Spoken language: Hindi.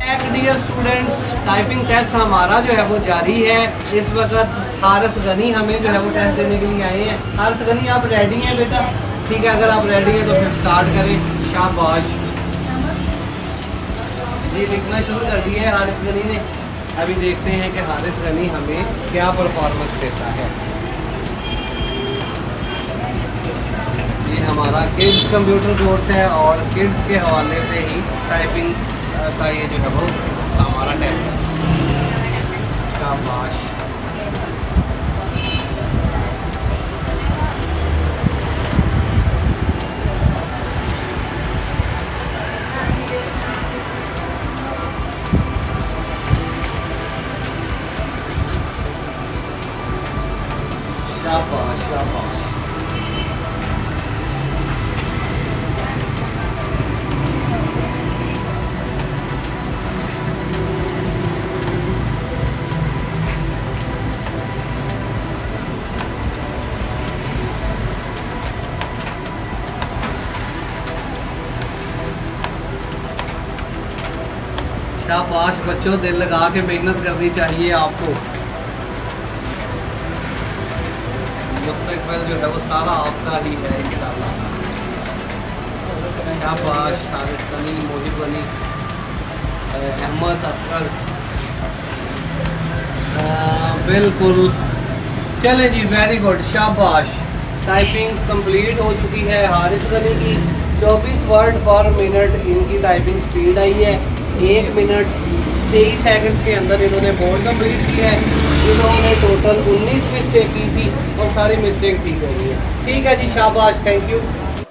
डियर स्टूडेंट्स, टाइपिंग टेस्ट हमारा जो है वो जारी है। इस वक्त हारिस गनी हमें जो है वो टेस्ट देने के लिए आए हैं। हारिस गनी, आप रेडी हैं बेटा? ठीक है, अगर आप रेडी हैं तो फिर स्टार्ट करें। शाबाश जी, लिखना शुरू कर दिया है हारिस गनी ने। अभी देखते हैं कि हारिस गनी हमें क्या परफॉर्मेंस देता है। ये हमारा किड्स कंप्यूटर कोर्स है और किड्स के हवाले से ही टाइपिंग का ये जो है वो हमारा टेस्ट है। शाबाश, शाबाश, शाबाश। शाबाश बच्चों, दिल लगा के मेहनत करनी चाहिए आपको। मुस्तकबिल जो है वो सारा आपका ही है इंशाल्लाह। शाबाश हारिस गनी, मोहिब अली, अहमद असगर, बिल्कुल। चले जी, वेरी गुड, शाबाश। टाइपिंग कंप्लीट हो चुकी है हारिस गनी की। 24 वर्ड पर मिनट इनकी टाइपिंग स्पीड आई है। 1 मिनट 23 सेकंड्स के अंदर इन्होंने बोर्ड कंप्लीट किया है। इन्होंने टोटल 19 मिस्टेक की थी और सारी मिस्टेक ठीक हो गई है। ठीक है जी, शाबाश, थैंक यू।